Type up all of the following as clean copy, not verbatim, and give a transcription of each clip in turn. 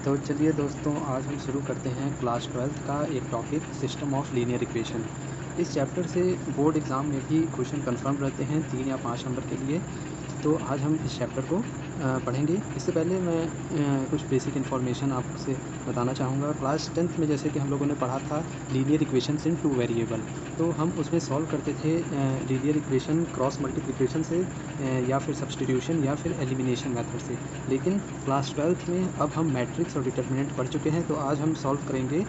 तो चलिए दोस्तों, आज हम शुरू करते हैं क्लास 12th का एक topic system of linear equation. इस चैप्टर से बोर्ड एग्ज़ाम में भी क्वेश्चन कन्फर्म रहते हैं 3 या 5 नंबर के लिए। तो आज हम इस चैप्टर को पढ़ेंगे। इससे पहले मैं कुछ बेसिक इन्फॉर्मेशन आपसे बताना चाहूँगा। क्लास 10th में जैसे कि हम लोगों ने पढ़ा था लीनियर इक्वेशंस इन 2 वेरिएबल, तो हम उसमें सॉल्व करते थे लीनियर इक्वेशन क्रॉस मल्टीप्लिकेशन से या फिर सब्स्टिट्यूशन या फिर एलिमिनेशन मेथड से। लेकिन क्लास 12th में अब हम मैट्रिक्स और डिटर्मिनेंट पढ़ चुके हैं, तो आज हम सॉल्व करेंगे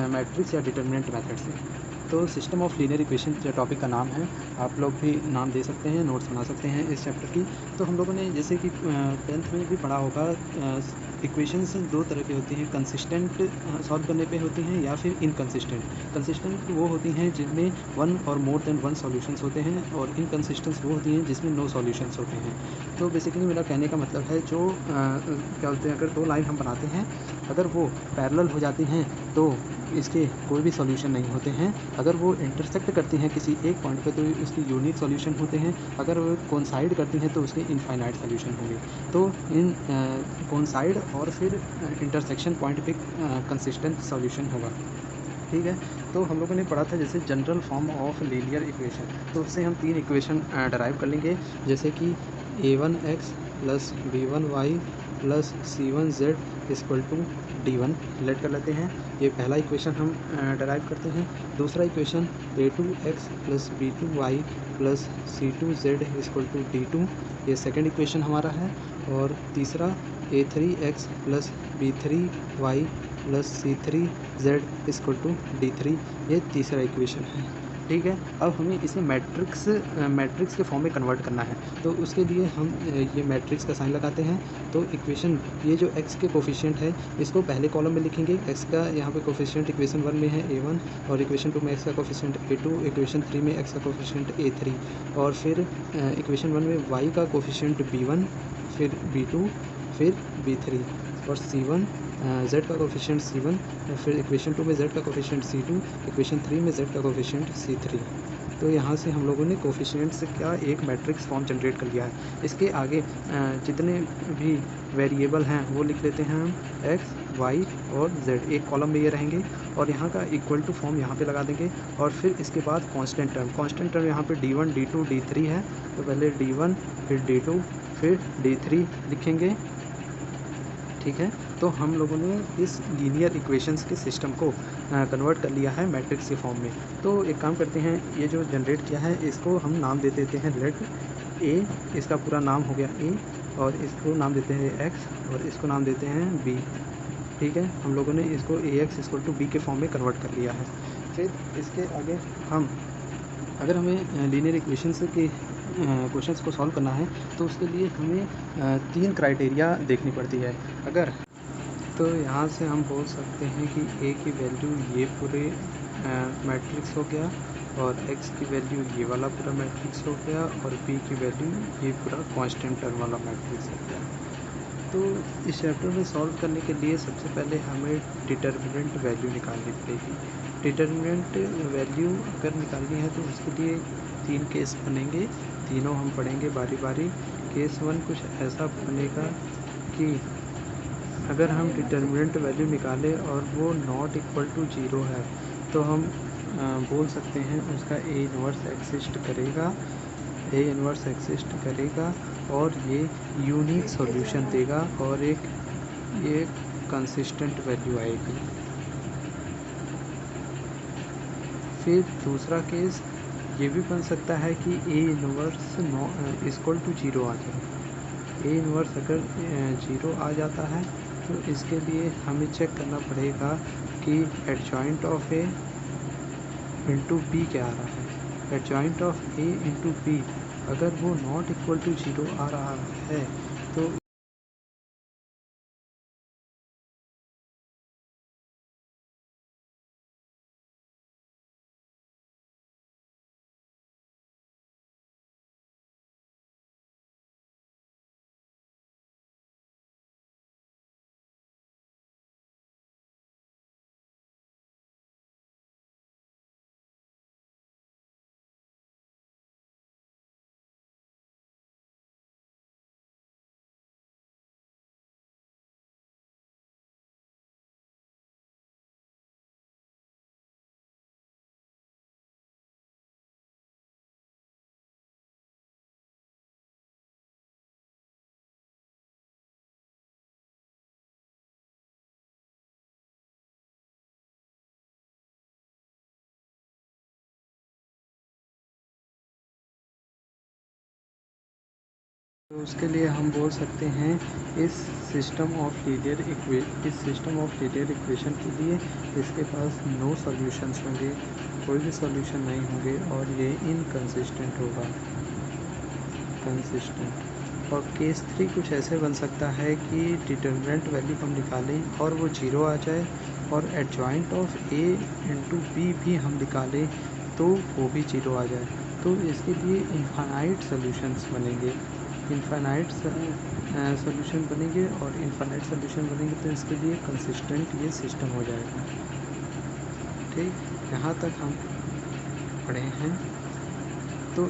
मैट्रिक्स या डिटर्मिनेंट मेथड से। तो सिस्टम ऑफ लीनियर इक्वेशन जो टॉपिक का नाम है, आप लोग भी नाम दे सकते हैं, नोट्स बना सकते हैं इस चैप्टर की। तो हम लोगों ने जैसे कि 10th में भी पढ़ा होगा, इक्वेशंस 2 तरह की होती हैं, कंसिस्टेंट सॉल्व करने पे होती हैं या फिर इनकंसिस्टेंट। कंसिस्टेंट वो होती हैं जिनमें 1 और मोर देन 1 सॉल्यूशंस होते हैं, और इनकंसिस्टेंट वो होती हैं जिसमें नो सॉल्यूशंस होते हैं। तो बेसिकली मेरा कहने का मतलब है, जो क्या बोलते हैं, अगर 2 लाइन हम बनाते हैं, अगर वो पैरेलल हो जाती हैं तो इसके कोई भी सॉल्यूशन नहीं होते हैं। अगर वो इंटरसेक्ट करती हैं किसी एक पॉइंट पे तो उसकी यूनिक सॉल्यूशन होते हैं। अगर वो कोइंसाइड करती हैं तो उसके इनफाइनाइट सॉल्यूशन होंगे। तो इन कोइंसाइड और फिर इंटरसेक्शन पॉइंट पे कंसिस्टेंट सॉल्यूशन होगा। ठीक है। तो हम लोगों ने पढ़ा था जैसे general form of linear equation, तो उससे हम 3 इक्वेशन डराइव कर लेंगे, जैसे कि a1x plus b1y plus c1z equal to d1 let कर लेते हैं। ये पहला इक्वेशन हम डराइव करते हैं। दूसरा equation a2x plus b2y plus c2z equal to d2, ये सेकंड इक्वेशन हमारा है। और तीसरा a3x plus b3y plus c3z equal to d3, ये तीसरा इक्वेशन है। ठीक है। अब हमें इसे मैट्रिक्स के फॉर्म में कन्वर्ट करना है, तो उसके लिए हम ये मैट्रिक्स का साइन लगाते हैं। तो इक्वेशन, ये जो x के कोफिशिएंट है, इसको पहले कॉलम में लिखेंगे। x का यहाँ पे कोफिशिएंट इक्वेशन 1 में है a1, और इक्वेशन 2 में x का कोफिशिएंट a2, इक्वेशन 3 में x का कोफिशिएंट a3, और फिर इक्वेशन 1 में y का कोफिशिएंट b1, फिर b2, फिर b3, और c1 z का कोफिशिएंट c1, और फिर इक्वेशन 2 में z का कोफिशिएंट c2, इक्वेशन 3 में z का कोफिशिएंट c3। तो यहाँ से हम लोगों ने कोफिशिएंट्स का एक मैट्रिक्स फॉर्म जनरेट कर लिया है। इसके आगे जितने भी वेरिएबल हैं वो लिख लेते हैं हम, x, y और z, एक कॉलम में ये रहेंगे, और यहाँ का इक्वल टू फॉर्म यहाँ पे लगा देंगे। और फिर इसके बाद कांस्टेंट टर्म यहाँ पे d1, d2, d3 है, तो पहले d1 फिर d2 फिर d3 लिखेंगे। ठीक है। तो हम लोगों ने इस लीनियर इक्वेशंस के सिस्टम को कन्वर्ट कर लिया है मैट्रिक्स के फॉर्म में। तो एक काम करते हैं, ये जो जनरेट किया है इसको हम नाम दे देते हैं लेट ए, इसका पूरा नाम हो गया ए, और इसको नाम देते हैं एक्स, और इसको नाम देते हैं बी। ठीक है। हम लोगों ने इसको ए एक्स इक्वल टू बी के फॉर्म में कन्वर्ट कर लिया है। फिर इसके आगे हम, अगर हमें लीनियर इक्वेशंस के क्वेश्चंस को सॉल्व करना है, तो उसके लिए हमें 3 क्राइटेरिया देखनी पड़ती है। अगर तो यहाँ से हम बोल सकते हैं कि a की वैल्यू ये पूरे मैट्रिक्स हो गया, और x की वैल्यू ये वाला पूरा मैट्रिक्स हो गया, और b की वैल्यू ये पूरा कांस्टेंट टर्म वाला मैट्रिक्स हो गया। तो इस चैप्टर में सॉल्व करने के लिए सबसे पहले हमें डिटर्मिनेंट वैल्यू निकालनी पड़ेगी। डिटर्मिनेंट वैल्यू अगर निकालनी है तो उसके लिए 3 केस बनेंगे, तीनों हम पढ़ेंगे बारी बारी। केस 1 कुछ ऐसा बनेगा कि अगर हम डिटर्मिनेंट वैल्यू निकालें और वो नॉट इक्वल टू 0 है, तो हम बोल सकते हैं उसका ए इन्वर्स एग्जिस्ट करेगा, और ये यूनिक सॉल्यूशन देगा, और ये कंसिस्टेंट वैल्यू आएगी। फिर दूसरा केस ये भी बन सकता है कि ए इन्वर्स इक्वल टू 0 आ जाए। ए इन्वर्स अगर 0 आ जाता है, तो इसके लिए हमें चेक करना पड़ेगा कि adjoint of A into B क्या आ रहा है। Adjoint of A into B अगर वो नॉट इक्वल टू 0 आ रहा है, तो तो उसके लिए हम बोल सकते हैं इस सिस्टम ऑफ लीनियर इक्वेशन के लिए इसके पास नो सॉल्यूशंस होंगे, कोई भी सॉल्यूशन नहीं होंगे और ये इनकंसिस्टेंट होगा, कंसिस्टेंट। और केस 3 कुछ ऐसे बन सकता है कि डिटरमिनेंट वैल्यू हम निकालें और वो 0 आ जाए और adjoint of a into B भी हम निकालें तो वो भी 0 आ जाए। तो इसके लिए इनफाइनाइट सॉल्यूशंस बनेंगे, इनफाइनाइट सॉल्यूशन बनेंगे और इनफाइनाइट सॉल्यूशन बनेंगे तो इसके लिए कंसिस्टेंट ये सिस्टम हो जाएगा। ठीक, यहाँ तक हम पढ़े हैं। तो